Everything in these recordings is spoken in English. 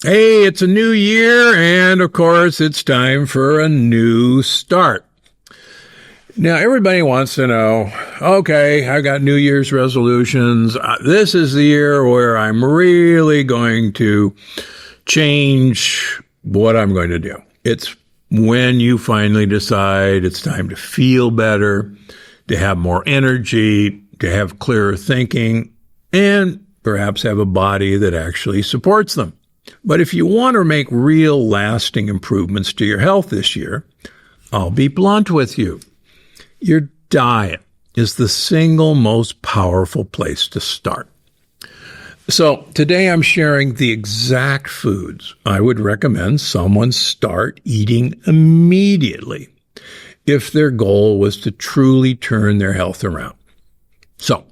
Hey, it's a new year, and of course, it's time for a new start. Now, everybody wants to know, okay, I got New Year's resolutions. This is the year where I'm really going to change what I'm going to do. It's when you finally decide it's time to feel better, to have more energy, to have clearer thinking, and perhaps have a body that actually supports them. But if you want to make real lasting improvements to your health this year, I'll be blunt with you. Your diet is the single most powerful place to start. So today I'm sharing the exact foods I would recommend someone start eating immediately if their goal was to truly turn their health around. So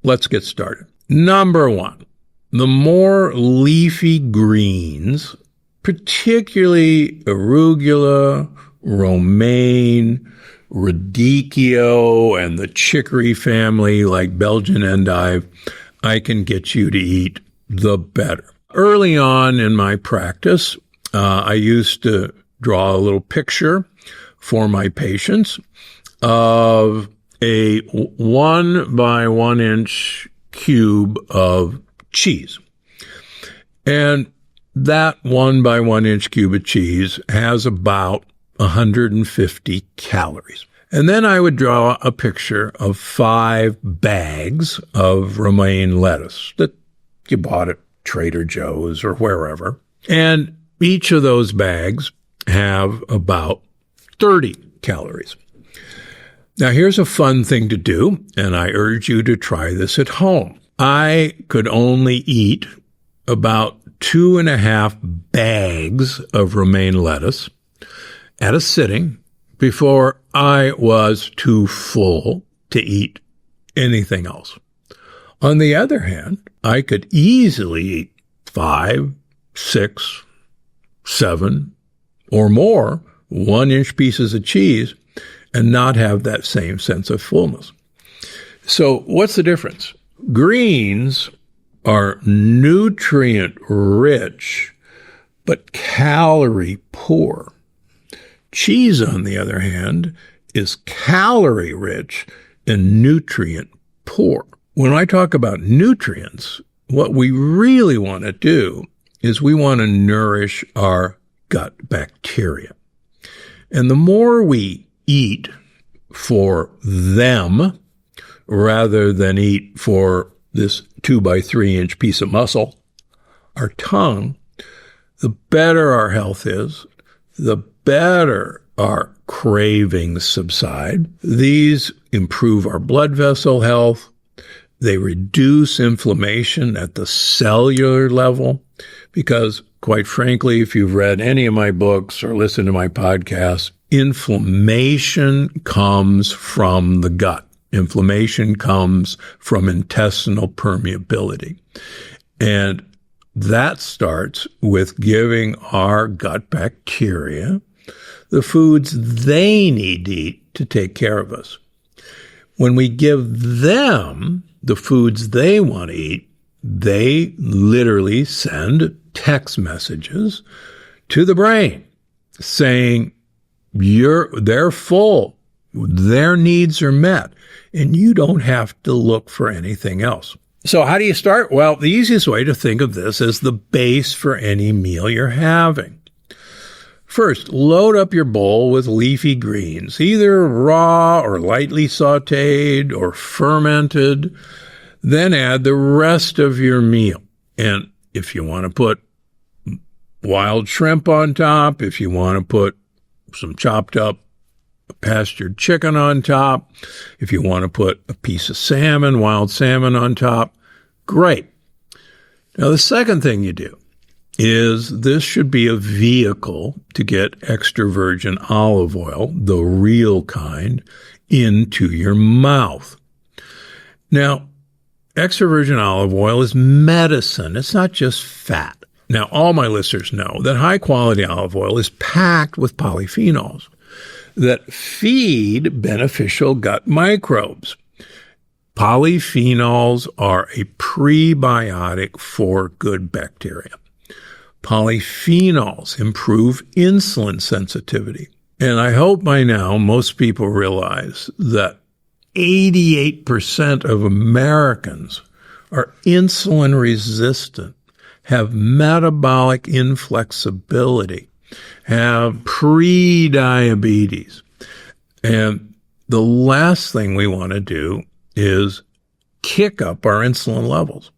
let's get started. Number one. The more leafy greens, particularly arugula, romaine, radicchio, and the chicory family like Belgian endive, I can get you to eat, the better. Early on in my practice, I used to draw a little picture for my patients of a 1 by 1 inch cube of cheese. And that 1 by 1 inch cube of cheese has about 150 calories. And then I would draw a picture of 5 bags of romaine lettuce that you bought at Trader Joe's or wherever. And each of those bags have about 30 calories. Now, here's a fun thing to do, and I urge you to try this at home. I could only eat about 2.5 bags of romaine lettuce at a sitting before I was too full to eat anything else. On the other hand, I could easily eat 5, 6, 7, or more 1-inch pieces of cheese and not have that same sense of fullness. So what's the difference? Greens are nutrient rich, but calorie poor. Cheese, on the other hand, is calorie rich and nutrient poor. When I talk about nutrients, what we really want to do is we want to nourish our gut bacteria. And the more we eat for them, rather than eat for this 2 by 3 inch piece of muscle, our tongue, the better our health is, the better our cravings subside. These improve our blood vessel health. They reduce inflammation at the cellular level because, quite frankly, if you've read any of my books or listened to my podcasts, inflammation comes from the gut. Inflammation comes from intestinal permeability. And that starts with giving our gut bacteria the foods they need to eat to take care of us. When we give them the foods they want to eat, they literally send text messages to the brain saying, they're full, their needs are met, and you don't have to look for anything else. So how do you start? Well, the easiest way to think of this as the base for any meal you're having. First, load up your bowl with leafy greens, either raw or lightly sautéed or fermented. Then add the rest of your meal. And if you want to put wild shrimp on top, if you want to put some chopped up pastured chicken on top, if you want to put a piece of salmon, wild salmon on top, great. Now, the second thing you do is this should be a vehicle to get extra virgin olive oil, the real kind, into your mouth. Now, extra virgin olive oil is medicine. It's not just fat. Now, all my listeners know that high-quality olive oil is packed with polyphenols that feed beneficial gut microbes. Polyphenols are a prebiotic for good bacteria. Polyphenols improve insulin sensitivity. And I hope by now most people realize that 88% of Americans are insulin resistant, have metabolic inflexibility, have pre-diabetes. And the last thing we want to do is kick up our insulin levels.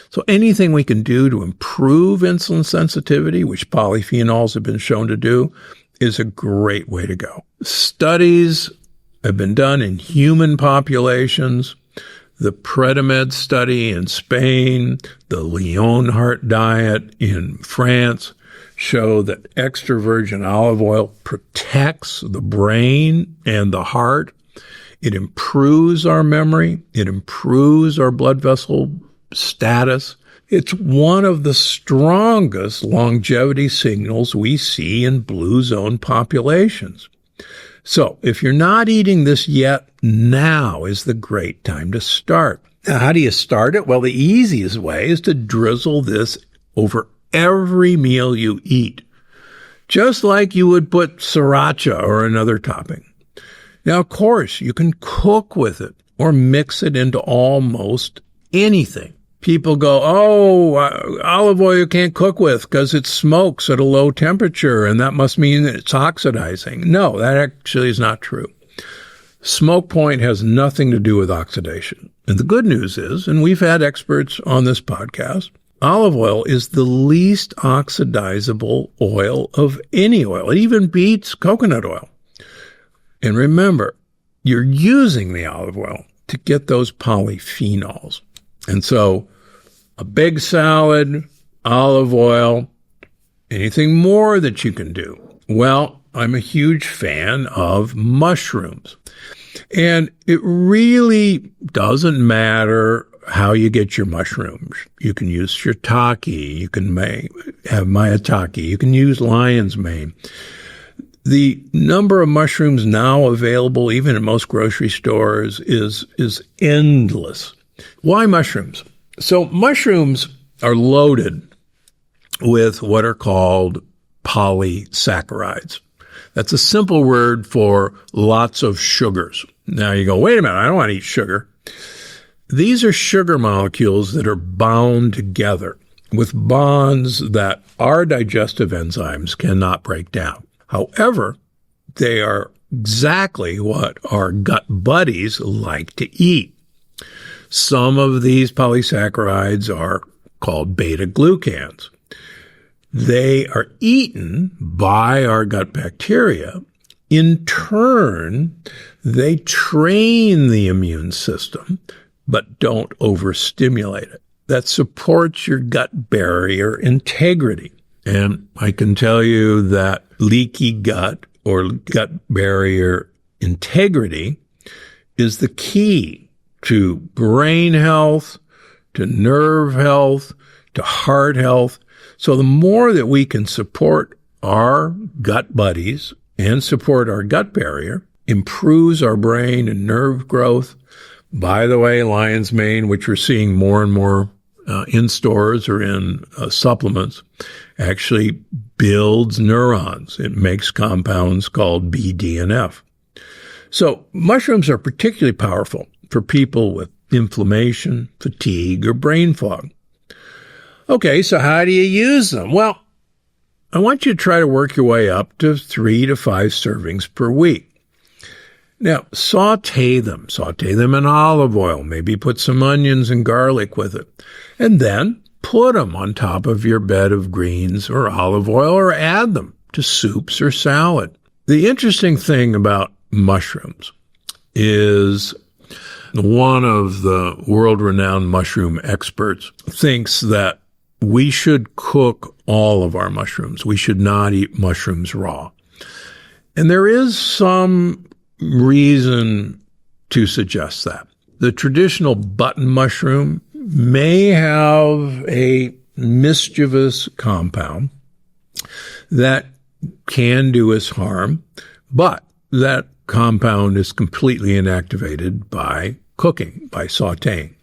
So anything we can do to improve insulin sensitivity, which polyphenols have been shown to do, is a great way to go. Studies have been done in human populations. The Predimed study in Spain, the Leonhardt diet in France show that extra virgin olive oil protects the brain and the heart. It improves our memory. It improves our blood vessel status. It's one of the strongest longevity signals we see in blue zone populations. So if you're not eating this yet, now is the great time to start. Now, how do you start it? Well, the easiest way is to drizzle this over every meal you eat, just like you would put sriracha or another topping. Now, of course, you can cook with it or mix it into almost anything. People go, olive oil you can't cook with because it smokes at a low temperature, and that must mean that it's oxidizing. No, that actually is not true. Smoke point has nothing to do with oxidation. And the good news is, and we've had experts on this podcast, olive oil is the least oxidizable oil of any oil. It even beats coconut oil. And remember, you're using the olive oil to get those polyphenols. And so a big salad, olive oil, anything more that you can do. Well, I'm a huge fan of mushrooms. And it really doesn't matter how you get your mushrooms. You can use shiitake, you can have maitake, you can use lion's mane. The number of mushrooms now available, even in most grocery stores, is endless. Why mushrooms? So mushrooms are loaded with what are called polysaccharides. That's a simple word for lots of sugars. Now you go, wait a minute, I don't want to eat sugar. These are sugar molecules that are bound together with bonds that our digestive enzymes cannot break down. However, they are exactly what our gut buddies like to eat. Some of these polysaccharides are called beta-glucans. They are eaten by our gut bacteria. In turn, they train the immune system, but don't overstimulate it. That supports your gut barrier integrity. And I can tell you that leaky gut or gut barrier integrity is the key to brain health, to nerve health, to heart health. So the more that we can support our gut buddies and support our gut barrier, improves our brain and nerve growth. By the way, lion's mane, which we're seeing more and more in stores or in supplements, actually builds neurons. It makes compounds called BDNF. So mushrooms are particularly powerful for people with inflammation, fatigue, or brain fog. Okay, so how do you use them? Well, I want you to try to work your way up to 3 to 5 servings per week. Now, saute them in olive oil, maybe put some onions and garlic with it, and then put them on top of your bed of greens or olive oil or add them to soups or salad. The interesting thing about mushrooms is one of the world-renowned mushroom experts thinks that we should cook all of our mushrooms. We should not eat mushrooms raw. And there is some reason to suggest that. The traditional button mushroom may have a mischievous compound that can do us harm, but that compound is completely inactivated by cooking, by sautéing.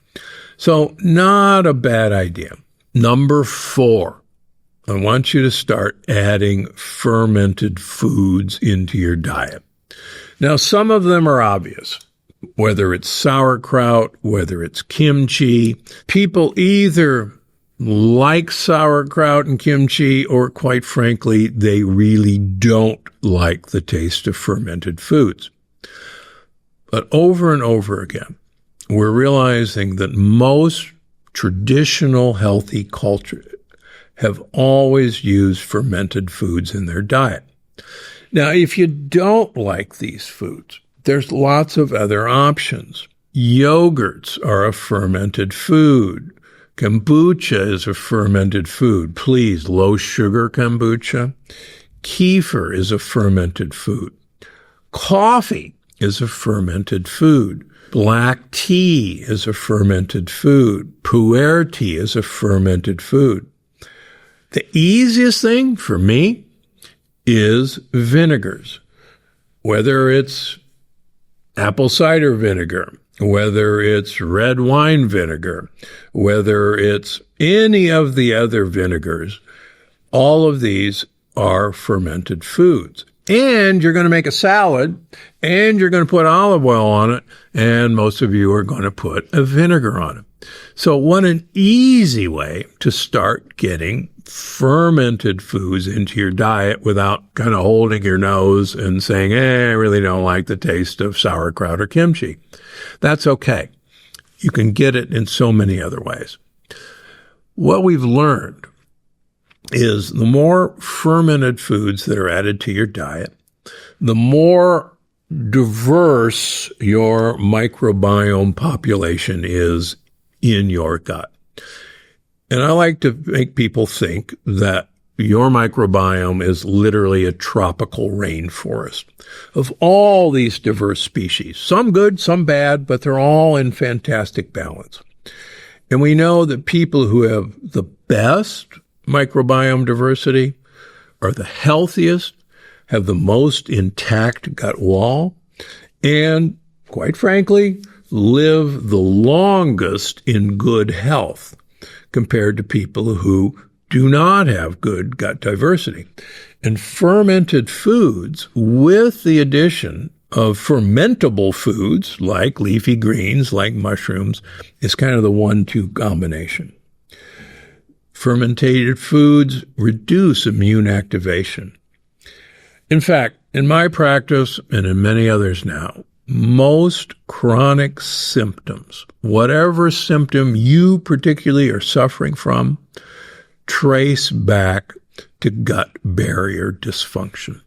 So not a bad idea. Number 4 I want you to start adding fermented foods into your diet. Now, some of them are obvious, whether it's sauerkraut, whether it's kimchi. People either like sauerkraut and kimchi, or quite frankly, they really don't like the taste of fermented foods. But over and over again, we're realizing that most traditional healthy cultures have always used fermented foods in their diet. Now, if you don't like these foods, there's lots of other options. Yogurts are a fermented food. Kombucha is a fermented food. Please, low sugar kombucha. Kefir is a fermented food. Coffee is a fermented food. Black tea is a fermented food. Pu'er tea is a fermented food. The easiest thing for me is vinegars, whether it's apple cider vinegar, whether it's red wine vinegar, whether it's any of the other vinegars. All of these are fermented foods. And you're going to make a salad, and you're going to put olive oil on it, and most of you are going to put a vinegar on it. So what an easy way to start getting fermented foods into your diet without kind of holding your nose and saying, I really don't like the taste of sauerkraut or kimchi. That's okay. You can get it in so many other ways. What we've learned is the more fermented foods that are added to your diet, the more diverse your microbiome population is in your gut. And I like to make people think that your microbiome is literally a tropical rainforest of all these diverse species, some good, some bad, but they're all in fantastic balance. And we know that people who have the best microbiome diversity are the healthiest, have the most intact gut wall, and quite frankly, live the longest in good health compared to people who do not have good gut diversity. And fermented foods, with the addition of fermentable foods like leafy greens, like mushrooms, is kind of the 1-2 combination. Fermented foods reduce immune activation. In fact, in my practice and in many others now, most chronic symptoms, whatever symptom you particularly are suffering from, trace back to gut barrier dysfunction.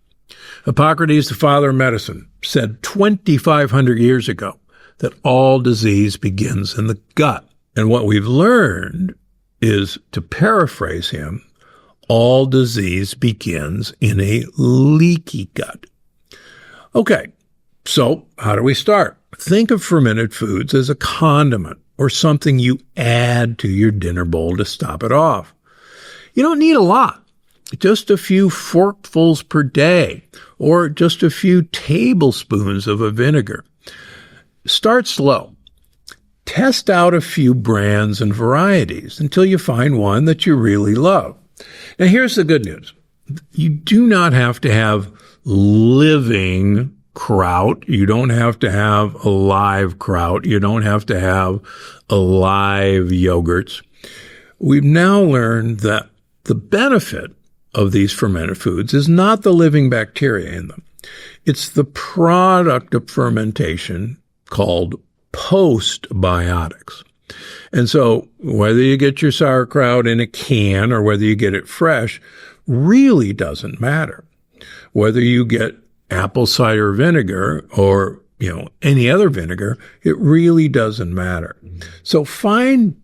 Hippocrates, the father of medicine, said 2,500 years ago that all disease begins in the gut. And what we've learned is, to paraphrase him, all disease begins in a leaky gut. Okay, so how do we start? Think of fermented foods as a condiment or something you add to your dinner bowl to stop it off. You don't need a lot, just a few forkfuls per day or just a few tablespoons of a vinegar. Start slow. Test out a few brands and varieties until you find one that you really love. Now, here's the good news. You do not have to have living kraut. You don't have to have a live kraut. You don't have to have alive yogurts. We've now learned that the benefit of these fermented foods is not the living bacteria in them. It's the product of fermentation called postbiotics. And so whether you get your sauerkraut in a can or whether you get it fresh really doesn't matter. Whether you get apple cider vinegar or, any other vinegar, it really doesn't matter. So find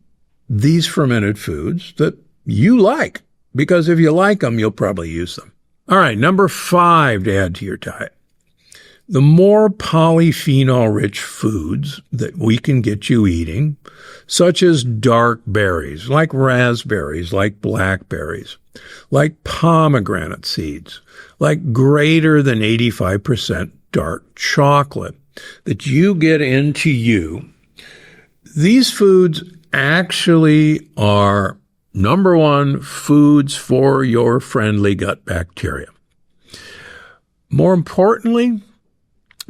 these fermented foods that you like, because if you like them, you'll probably use them. All right, number 5 to add to your diet. The more polyphenol-rich foods that we can get you eating, such as dark berries, like raspberries, like blackberries, like pomegranate seeds, like greater than 85% dark chocolate, that you get into you, these foods actually are Number one, foods for your friendly gut bacteria. More importantly,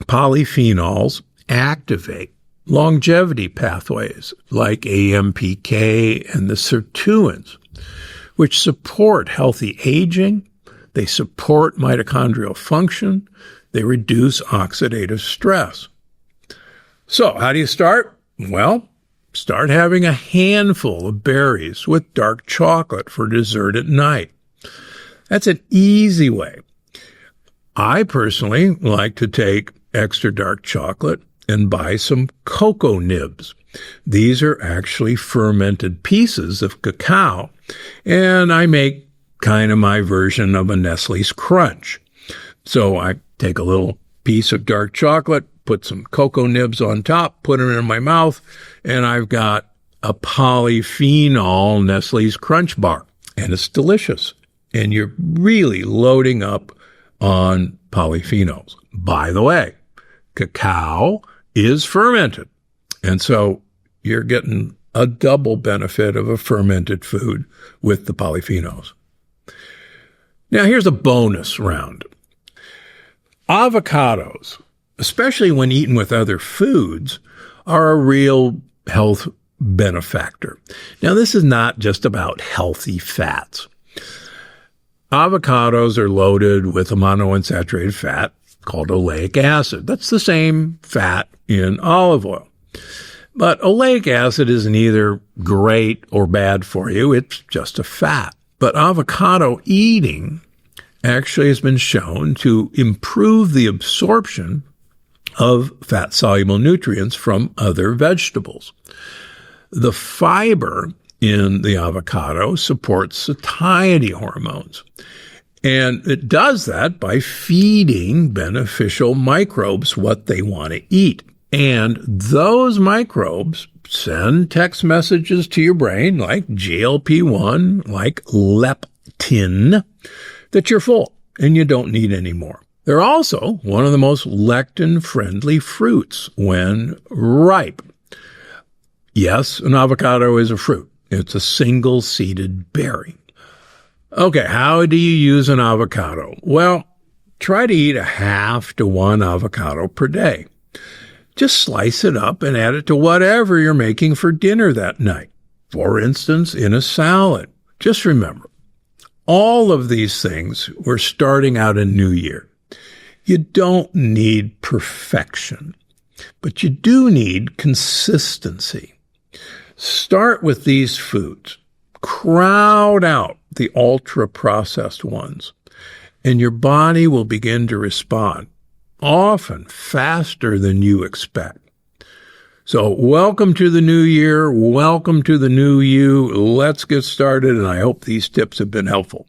polyphenols activate longevity pathways like AMPK and the sirtuins, which support healthy aging. They support mitochondrial function. They reduce oxidative stress. So how do you start? Well, start having a handful of berries with dark chocolate for dessert at night. That's an easy way. I personally like to take extra dark chocolate and buy some cocoa nibs. These are actually fermented pieces of cacao, and I make kind of my version of a Nestle's Crunch. So I take a little piece of dark chocolate, put some cocoa nibs on top, put them in my mouth, and I've got a polyphenol Nestle's Crunch bar, and it's delicious. And you're really loading up on polyphenols. By the way, cacao is fermented, and so you're getting a double benefit of a fermented food with the polyphenols. Now, here's a bonus round. Avocados, especially when eaten with other foods, are a real health benefactor. Now, this is not just about healthy fats. Avocados are loaded with a monounsaturated fat called oleic acid. That's the same fat in olive oil. But oleic acid isn't either great or bad for you. It's just a fat. But avocado eating actually has been shown to improve the absorption of fat-soluble nutrients from other vegetables. The fiber in the avocado supports satiety hormones. And it does that by feeding beneficial microbes what they want to eat. And those microbes send text messages to your brain like GLP-1, like leptin, that you're full and you don't need any more. They're also one of the most lectin-friendly fruits when ripe. Yes, an avocado is a fruit. It's a single-seeded berry. Okay, how do you use an avocado? Well, try to eat 1/2 to 1 avocado per day. Just slice it up and add it to whatever you're making for dinner that night. For instance, in a salad. Just remember, all of these things, we're starting out a new year. You don't need perfection, but you do need consistency. Start with these foods. Crowd out the ultra-processed ones, and your body will begin to respond, often faster than you expect. So welcome to the new year. Welcome to the new you. Let's get started, and I hope these tips have been helpful.